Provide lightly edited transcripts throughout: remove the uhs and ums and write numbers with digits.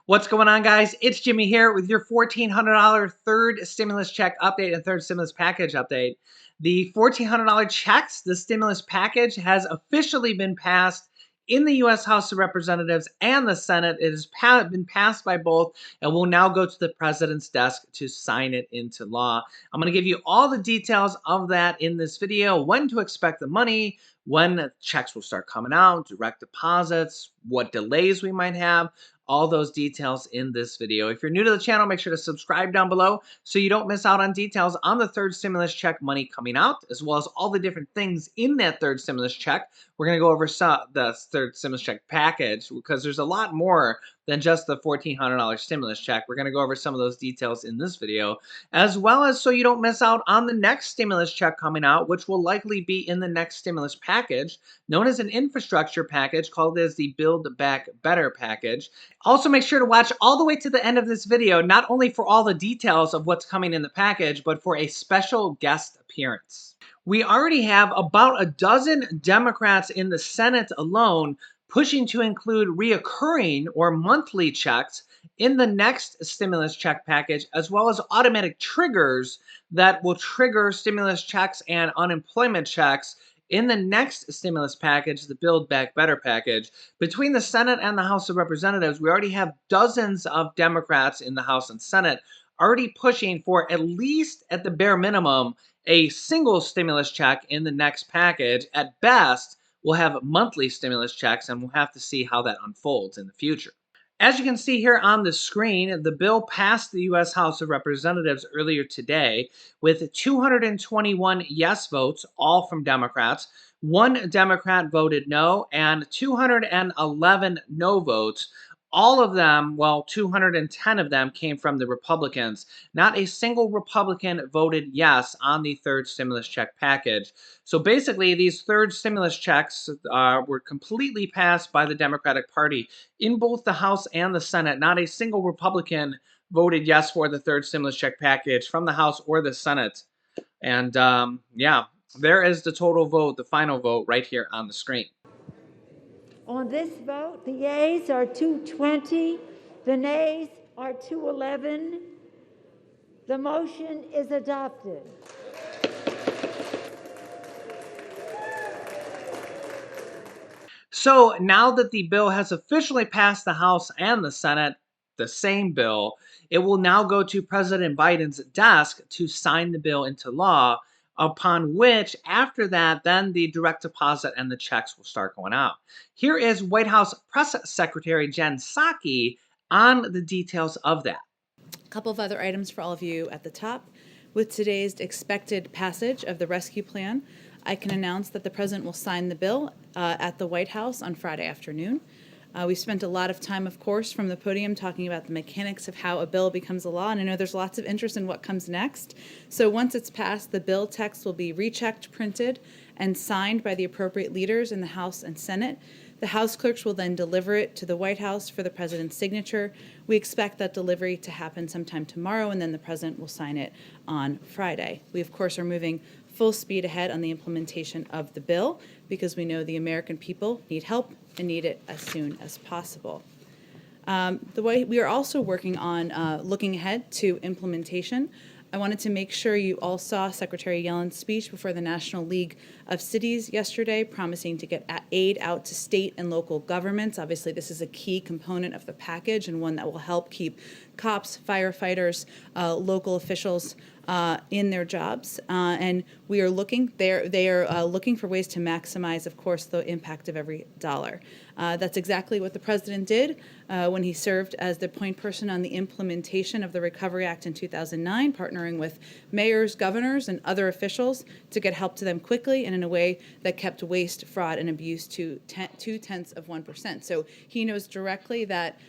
What's going on, guys? It's Jimmy here with your $1,400 third stimulus check update and third stimulus package update. The $1,400 checks, the stimulus package, has officially been passed in the U.S. House of Representatives and the Senate. It has been passed by both and will now go to the president's desk to sign it into law. I'm going to give you all the details of that in this video, when to expect the money, when checks will start coming out, direct deposits, what delays we might have, all those details in this video. If you're new to the channel, make sure to subscribe down below so you don't miss out on details on the third stimulus check money coming out, as well as all the different things in that third stimulus check. We're going to go over the third stimulus check package because there's a lot more than just the $1,400 stimulus check. We're going to go over some of those details in this video, as well as so you don't miss out on the next stimulus check coming out, which will likely be in the next stimulus package, known as an infrastructure package, called as the Build Back Better package. Also, make sure to watch all the way to the end of this video, not only for all the details of what's coming in the package, but for a special guest appearance. We already have about a dozen Democrats in the Senate alone pushing to include reoccurring or monthly checks in the next stimulus check package, as well as automatic triggers that will trigger stimulus checks and unemployment checks in the next stimulus package, the Build Back Better package. Between the Senate and the House of Representatives, we already have dozens of Democrats in the House and Senate already pushing for, at least at the bare minimum, a single stimulus check in the next package. At best, we'll have monthly stimulus checks, and we'll have to see how that unfolds in the future. As you can see here on the screen, the bill passed the U.S. House of Representatives earlier today with 221 yes votes, all from Democrats. One Democrat voted no, and 211 no votes. All of them, well, 210 of them came from the Republicans. Not a single Republican voted yes on the third stimulus check package. So basically, these third stimulus checks were completely passed by the Democratic Party in both the House and the Senate. Not a single Republican voted yes for the third stimulus check package from the House or the Senate. And yeah, there is the total vote, the final vote right here on the screen. On this vote, the yeas are 220, the nays are 211. The motion is adopted. So now that the bill has officially passed the House and the Senate, the same bill, it will now go to President Biden's desk to sign the bill into law, upon which, after that, then the direct deposit and the checks will start going out. Here is White House Press Secretary Jen Psaki on the details of that. A couple of other items for all of you at the top. With today's expected passage of the rescue plan, I can announce that the President will sign the bill at the White House on Friday afternoon. We spent a lot of time, of course, from the podium talking about the mechanics of how a bill becomes a law, and I know there's lots of interest in what comes next. So once it's passed, the bill text will be rechecked, printed, and signed by the appropriate leaders in the House and Senate. The House clerks will then deliver it to the White House for the President's signature. We expect that delivery to happen sometime tomorrow, and then the President will sign it on Friday. We, of course, are moving full speed ahead on the implementation of the bill because we know the American people need help and need it as soon as possible. We are also working on looking ahead to implementation. I wanted to make sure you all saw Secretary Yellen's speech before the National League of Cities yesterday, promising to get aid out to state and local governments. Obviously, this is a key component of the package and one that will help keep cops, firefighters, local officials in their jobs. And we are looking, they are looking for ways to maximize, of course, the impact of every dollar. That's exactly what the President did when he served as the point person on the implementation of the Recovery Act in 2009, partnering with mayors, governors, and other officials to get help to them quickly and in a way that kept waste, fraud, and abuse to 0.2%. So he knows directly that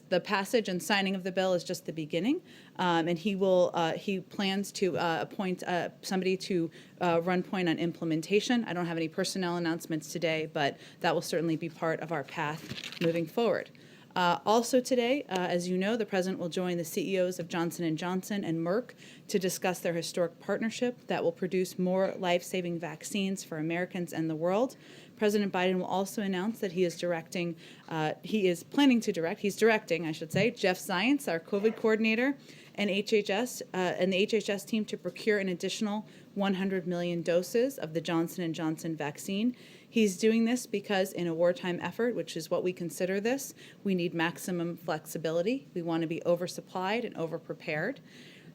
the passage and signing of the bill is just the beginning, and he plans to appoint somebody to run point on implementation. I don't have any personnel announcements today, but that will certainly be part of our path moving forward. Also today, as you know, the President will join the CEOs of Johnson & Johnson and Merck to discuss their historic partnership that will produce more life-saving vaccines for Americans and the world. President Biden will also announce that he is directing, I should say, Jeff Zients, our COVID coordinator, and the HHS team to procure an additional 100 million doses of the Johnson & Johnson vaccine. He's doing this because in a wartime effort, which is what we consider this, we need maximum flexibility. We want to be oversupplied and overprepared.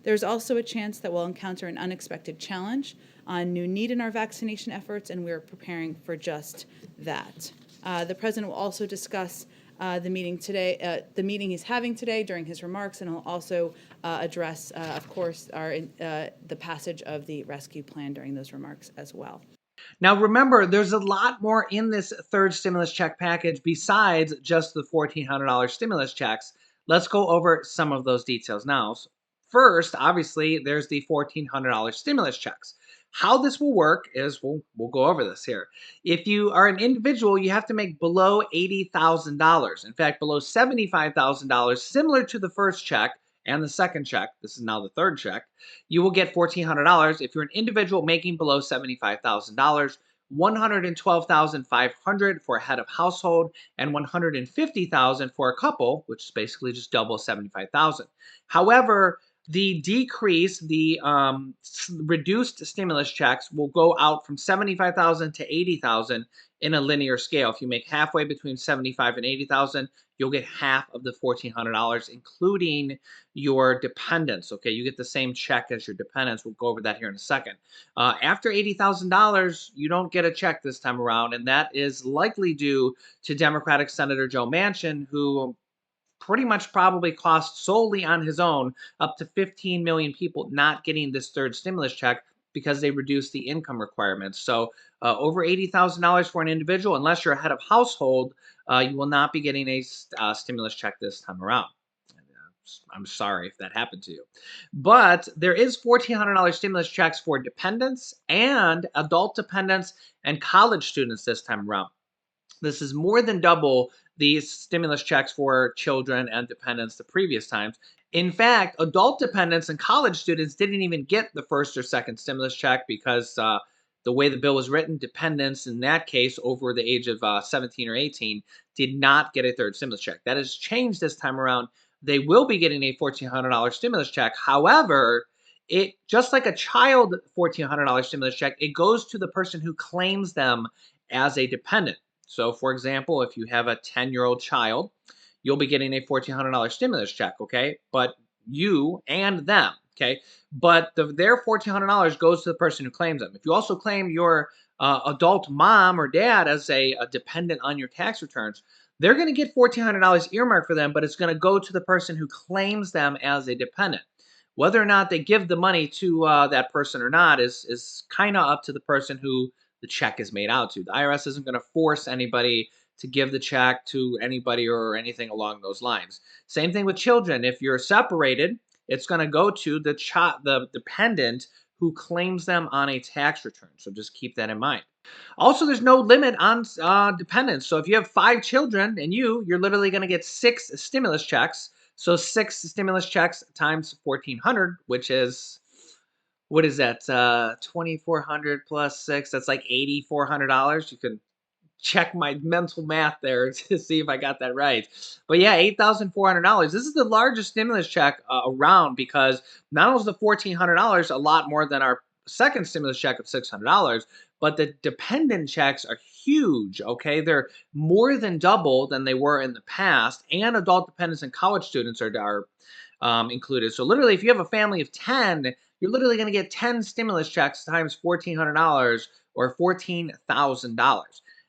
There's also a chance that we'll encounter an unexpected challenge, a new need in our vaccination efforts, and we're preparing for just that. The President will also discuss the meeting he's having today during his remarks, and he'll also address, of course, the passage of the rescue plan during those remarks as well. Now, remember, there's a lot more in this third stimulus check package besides just the $1,400 stimulus checks. Let's go over some of those details now. First, obviously, there's the $1,400 stimulus checks. How this will work is we'll go over this here. If you are an individual, you have to make below $80,000. In fact, below $75,000, similar to the first check and the second check. This is now the third check. You will get $1,400 if you're an individual making below $75,000. $112,500 for a head of household, and $150,000 for a couple, which is basically just double $75,000. However, the reduced stimulus checks will go out from $75,000 to $80,000 in a linear scale. If you make halfway between $75,000 and $80,000, you'll get half of the $1,400, including your dependents. Okay, you get the same check as your dependents. We'll go over that here in a second. After $80,000, you don't get a check this time around, and that is likely due to Democratic Senator Joe Manchin, who pretty much probably cost solely on his own up to 15 million people not getting this third stimulus check because they reduced the income requirements. So over $80,000 for an individual, unless you're a head of household, you will not be getting a stimulus check this time around. I'm sorry if that happened to you. But there is $1,400 stimulus checks for dependents and adult dependents and college students this time around. This is more than double the stimulus checks for children and dependents the previous times. In fact, adult dependents and college students didn't even get the first or second stimulus check because the way the bill was written, dependents in that case over the age of 17 or 18 did not get a third stimulus check. That has changed this time around. They will be getting a $1,400 stimulus check. However, it just like a child $1,400 stimulus check, it goes to the person who claims them as a dependent. So, for example, if you have a 10-year-old child, you'll be getting a $1,400 stimulus check, okay? But you and them, okay? But their $1,400 goes to the person who claims them. If you also claim your adult mom or dad as a dependent on your tax returns, they're going to get $1,400 earmarked for them, but it's going to go to the person who claims them as a dependent. Whether or not they give the money to that person or not is kind of up to the person who the check is made out to. The IRS isn't going to force anybody to give the check to anybody or anything along those lines. Same thing with children. If you're separated, it's going to go to the dependent who claims them on a tax return. So just keep that in mind. Also, there's no limit on dependents. So if you have 5 children and you're literally going to get 6 stimulus checks. So 6 stimulus checks times 1,400, which is, what is that? 2,400 plus 6. That's like $8,400. You can check my mental math there to see if I got that right. But yeah, $8,400. This is the largest stimulus check around because not only is the $1,400 a lot more than our second stimulus check of $600, but the dependent checks are huge, okay? They're more than double than they were in the past, and adult dependents and college students are included. So literally, if you have a family of 10, you're literally going to get 10 stimulus checks times $1,400 or $14,000.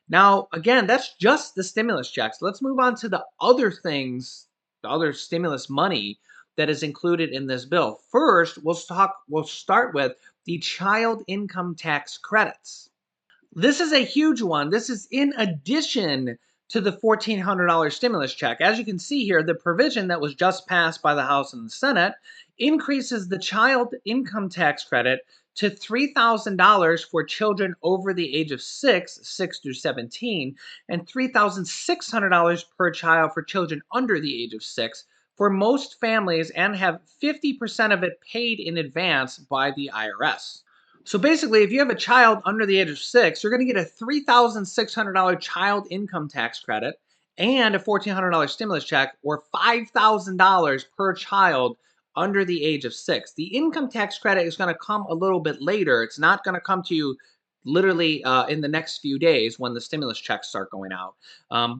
Now, again, that's just the stimulus checks. Let's move on to the other things, the other stimulus money that is included in this bill. First, we'll start with the child income tax credits. This is a huge one. This is in addition to the $1,400 stimulus check. As you can see here, the provision that was just passed by the House and the Senate increases the child income tax credit to $3,000 for children over the age of 6 through 17, and $3,600 per child for children under the age of 6 for most families, and have 50% of it paid in advance by the IRS. So basically, if you have a child under the age of 6, you're going to get a $3,600 child income tax credit and a $1,400 stimulus check, or $5,000 per child under the age of 6. The income tax credit is going to come a little bit later. It's not going to come to you literally in the next few days when the stimulus checks start going out.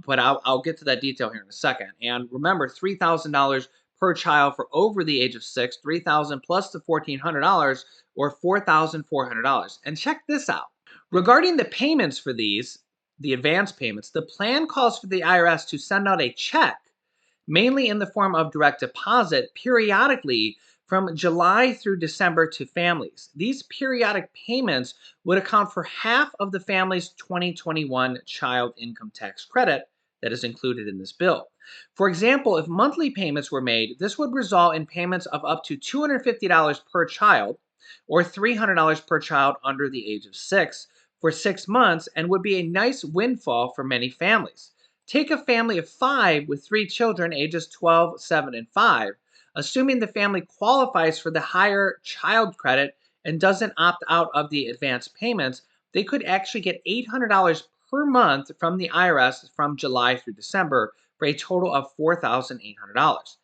But I'll get to that detail here in a second. And remember, $3,000 per child for over the age of 6, $3,000 plus the $1,400, or $4,400. And check this out. Regarding the payments for these, the advance payments, the plan calls for the IRS to send out a check, mainly in the form of direct deposit, periodically from July through December to families. These periodic payments would account for half of the family's 2021 child income tax credit that is included in this bill. For example, if monthly payments were made, this would result in payments of up to $250 per child, or $300 per child under the age of 6, for 6 months, and would be a nice windfall for many families. Take a family of 5 with 3 children ages 12, 7, and 5. Assuming the family qualifies for the higher child credit and doesn't opt out of the advance payments, they could actually get $800 per month from the IRS from July through December, for a total of $4,800.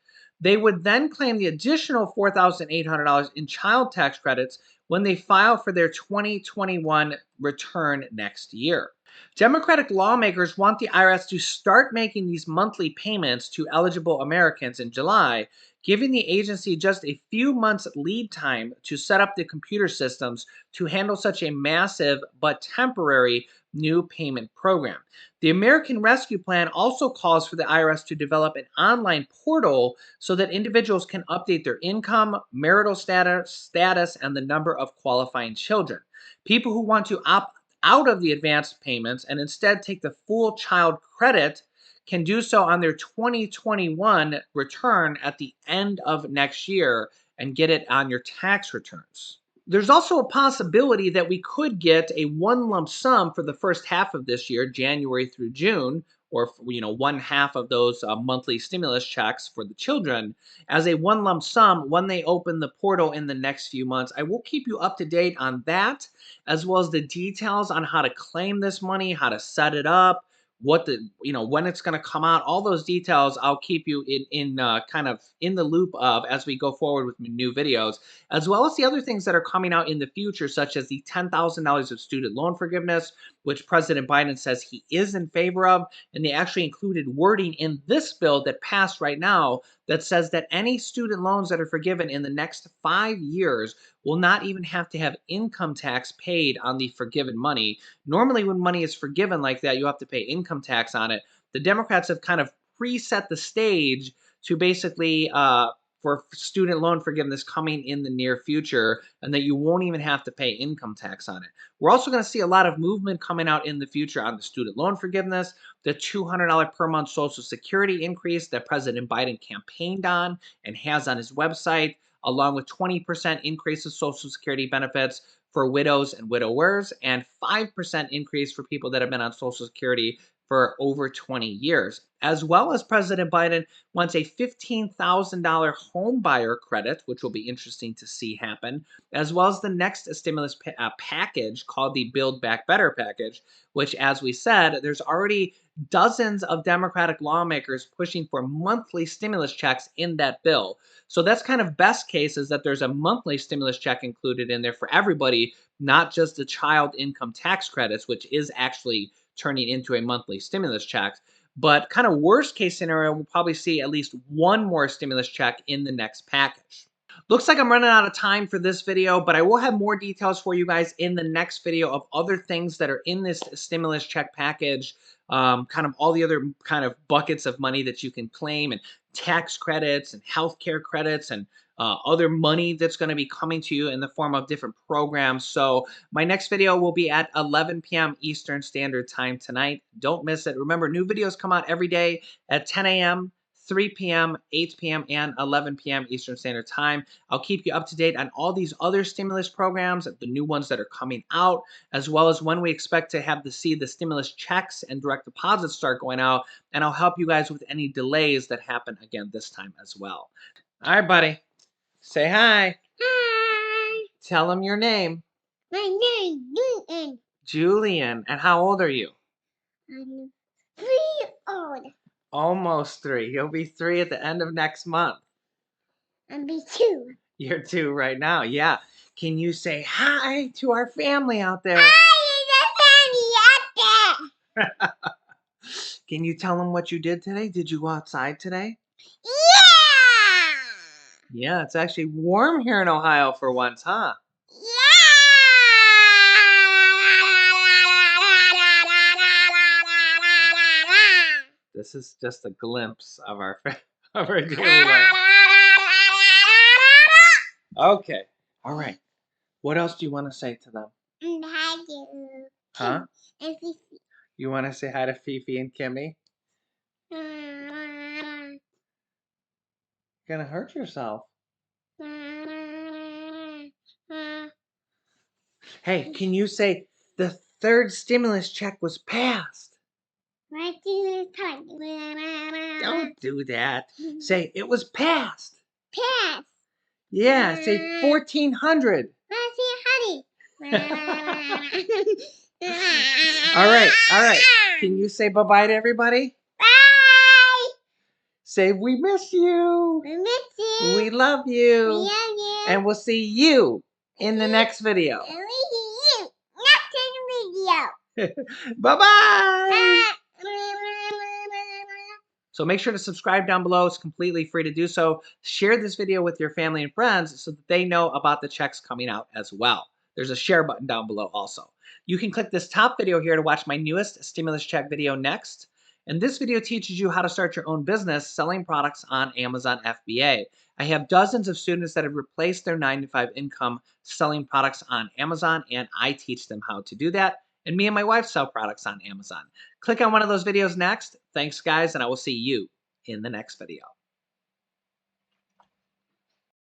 They would then claim the additional $4,800 in child tax credits when they file for their 2021 return next year. Democratic lawmakers want the IRS to start making these monthly payments to eligible Americans in July, giving the agency just a few months lead time to set up the computer systems to handle such a massive but temporary new payment program. The American Rescue Plan also calls for the IRS to develop an online portal so that individuals can update their income, marital status, and the number of qualifying children. People who want to opt out of the advanced payments and instead take the full child credit can do so on their 2021 return at the end of next year and get it on your tax returns. There's also a possibility that we could get a one lump sum for the first half of this year, January through June, or one half of those monthly stimulus checks for the children as a one lump sum when they open the portal in the next few months. I will keep you up to date on that, as well as the details on how to claim this money, how to set it up, when it's going to come out. All those details I'll keep you in kind of in the loop of as we go forward with new videos, as well as the other things that are coming out in the future, such as the $10,000 of student loan forgiveness, which President Biden says he is in favor of. And they actually included wording in this bill that passed right now that says that any student loans that are forgiven in the next 5 years will not even have to have income tax paid on the forgiven money. Normally, when money is forgiven like that, you have to pay income tax on it. The Democrats have kind of preset the stage to basically for student loan forgiveness coming in the near future, and that you won't even have to pay income tax on it. We're also going to see a lot of movement coming out in the future on the student loan forgiveness, the $200 per month Social Security increase that President Biden campaigned on and has on his website, along with 20% increase of Social Security benefits for widows and widowers, and 5% increase for people that have been on Social Security for over 20 years. As well as President Biden wants a $15,000 home buyer credit, which will be interesting to see happen, as well as the next stimulus package called the Build Back Better package, which, as we said, there's already dozens of Democratic lawmakers pushing for monthly stimulus checks in that bill. So that's kind of best case, is that there's a monthly stimulus check included in there for everybody, not just the child income tax credits, which is actually turning into a monthly stimulus check. But kind of worst case scenario, we'll probably see at least one more stimulus check in the next package. Looks like I'm running out of time for this video, but I will have more details for you guys in the next video of other things that are in this stimulus check package, kind of all the other kind of buckets of money that you can claim, and tax credits and healthcare credits, and other money that's going to be coming to you in the form of different programs. So my next video will be at 11 p.m. Eastern Standard Time tonight. Don't miss it. Remember, new videos come out every day at 10 a.m., 3 p.m., 8 p.m., and 11 p.m. Eastern Standard Time. I'll keep you up to date on all these other stimulus programs, the new ones that are coming out, as well as when we expect to see the stimulus checks and direct deposits start going out. And I'll help you guys with any delays that happen again this time as well. All right, buddy. Say hi. Hi. Tell them your name. My name is Julian. Julian. And how old are you? I'm 3 old. Almost 3. You'll be 3 at the end of next month. I'll be 2. You're 2 right now. Yeah. Can you say hi to our family out there? Hi, the family out there. Can you tell them what you did today? Did you go outside today? Yeah. Yeah, it's actually warm here in Ohio for once, huh? This is just a glimpse of our of our daily life. Okay. All right. What else do you want to say to them? And hi to Huh? Kim and Fifi. You want to say hi to Fifi and Kimmy? You're gonna hurt yourself. Hey, can you say the 3rd stimulus check was passed? Don't do that. Say it was passed. Pass. Yeah, say 1,400. Honey. All right. Can you say bye-bye to everybody? Bye. Say we miss you. We miss you. We love you. We love you. And we'll see you in the next video. And we see you next video. Bye-bye. Bye. So make sure to subscribe down below. It's completely free to do so. Share this video with your family and friends so that they know about the checks coming out as well. There's a share button down below also. You can click this top video here to watch my newest stimulus check video next. And this video teaches you how to start your own business selling products on Amazon FBA. I have dozens of students that have replaced their 9-to-5 income selling products on Amazon, and I teach them how to do that. And me and my wife sell products on Amazon. Click on one of those videos next. Thanks, guys, and I will see you in the next video.